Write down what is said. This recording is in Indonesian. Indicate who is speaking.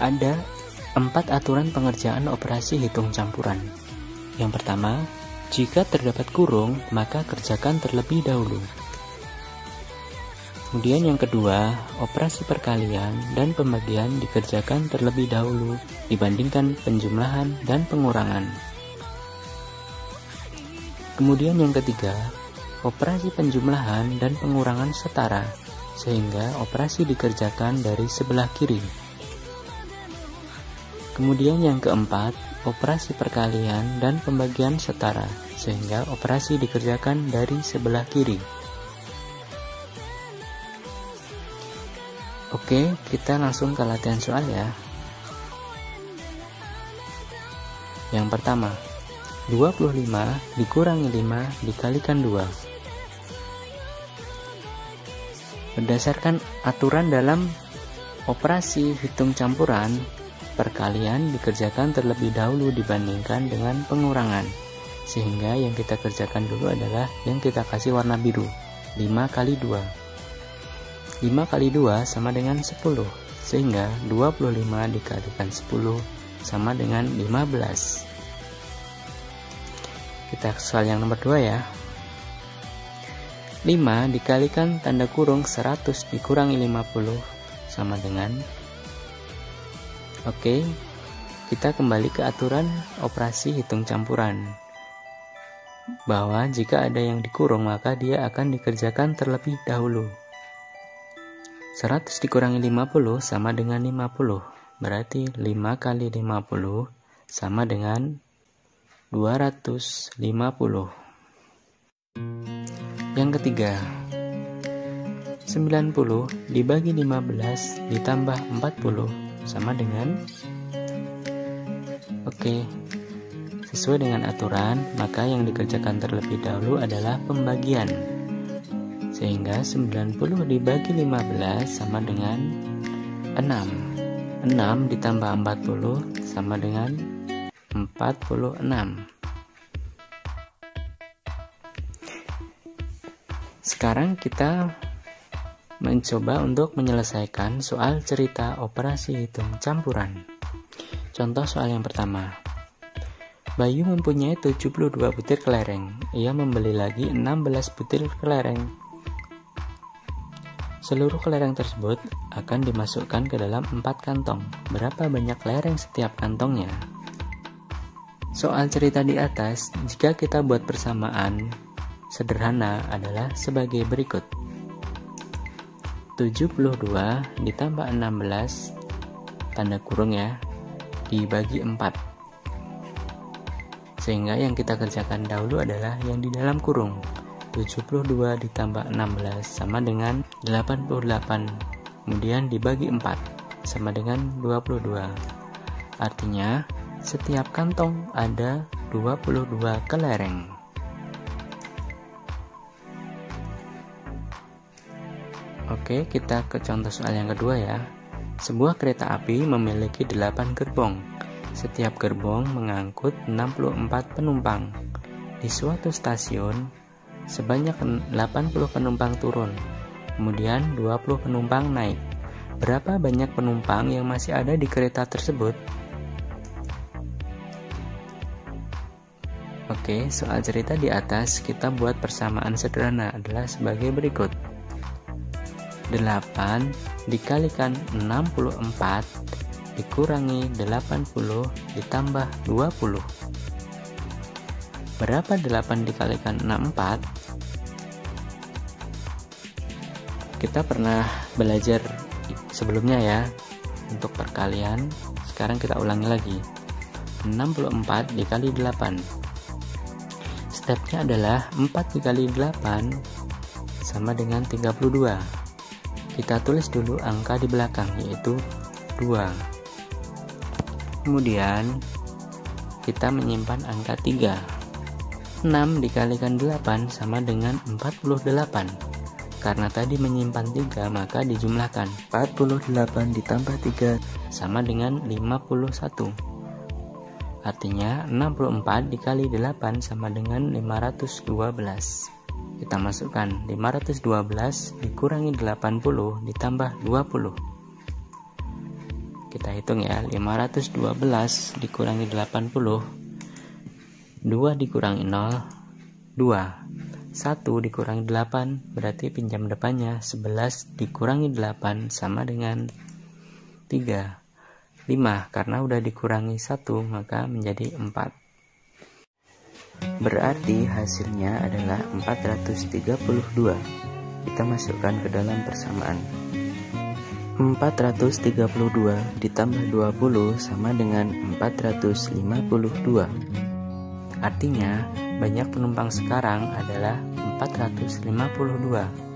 Speaker 1: Ada 4 aturan pengerjaan operasi hitung campuran. Yang pertama, jika terdapat kurung, maka kerjakan terlebih dahulu. Kemudian yang kedua, operasi perkalian dan pembagian dikerjakan terlebih dahulu dibandingkan penjumlahan dan pengurangan. Kemudian yang ketiga, operasi penjumlahan dan pengurangan setara, sehingga operasi dikerjakan dari sebelah kiri. Kemudian yang keempat, operasi perkalian dan pembagian setara, sehingga operasi dikerjakan dari sebelah kiri. Oke, kita langsung ke latihan soal ya. Yang pertama, 25 dikurangi 5 dikalikan 2. Berdasarkan aturan dalam operasi hitung campuran, perkalian dikerjakan terlebih dahulu dibandingkan dengan pengurangan, sehingga yang kita kerjakan dulu adalah yang kita kasih warna biru, 5 kali 2. 5 kali 2 sama dengan 10, sehingga 25 dikalikan 10 sama dengan 15. Kita ke soal yang nomor 2 ya. 5 dikalikan tanda kurung 100 dikurangi 50 sama dengan. Oke, kita kembali ke aturan operasi hitung campuran, bahwa jika ada yang dikurung maka dia akan dikerjakan terlebih dahulu. 100 dikurangi 50 sama dengan 50, berarti 5 kali 50 sama dengan 250. Yang ketiga, 90 dibagi 15 ditambah 40 sama dengan. Oke, sesuai dengan aturan, maka yang dikerjakan terlebih dahulu adalah pembagian. Sehingga 90 dibagi 15 sama dengan 6. 6 ditambah 40 sama dengan 46. Sekarang kita mencoba untuk menyelesaikan soal cerita operasi hitung campuran. Contoh soal yang pertama. Bayu mempunyai 72 butir kelereng. Ia membeli lagi 16 butir kelereng. Seluruh kelereng tersebut akan dimasukkan ke dalam 4 kantong. Berapa banyak kelereng setiap kantongnya? Soal cerita di atas, jika kita buat persamaan sederhana adalah sebagai berikut. 72 ditambah 16, tanda kurung ya, dibagi 4. Sehingga yang kita kerjakan dahulu adalah yang di dalam kurung. 72 ditambah 16 sama dengan 88, kemudian dibagi 4 sama dengan 22. Artinya setiap kantong ada 22 kelereng. Oke, kita ke contoh soal yang kedua ya. Sebuah kereta api memiliki 8 gerbong. Setiap gerbong mengangkut 64 penumpang. Di suatu stasiun sebanyak 80 penumpang turun, kemudian 20 penumpang naik. Berapa banyak penumpang yang masih ada di kereta tersebut? Oke, soal cerita di atas kita buat persamaan sederhana adalah sebagai berikut. 8 dikalikan 64 dikurangi 80 ditambah 20. Berapa 8 dikalikan 64? Kita pernah belajar sebelumnya ya untuk perkalian. Sekarang kita ulangi lagi. 64 dikali 8. Stepnya adalah 4 dikali 8 sama dengan 32. Kita tulis dulu angka di belakang, yaitu 2. Kemudian kita menyimpan angka 3. 6 dikalikan 8 sama dengan 48. Karena tadi menyimpan 3, maka dijumlahkan. 48 ditambah 3 sama dengan 51. Artinya 64 dikali 8 sama dengan 512. Kita masukkan 512 dikurangi 80 ditambah 20. Kita hitung ya, 512 dikurangi 80, 2 dikurangi 0, 2. 1 dikurangi 8, berarti pinjam depannya 11 dikurangi 8 sama dengan 3. 5, karena udah dikurangi 1, maka menjadi 4. Berarti hasilnya adalah 432. Kita masukkan ke dalam persamaan. 432 ditambah 20 sama dengan 452. Artinya, banyak penumpang sekarang adalah 452.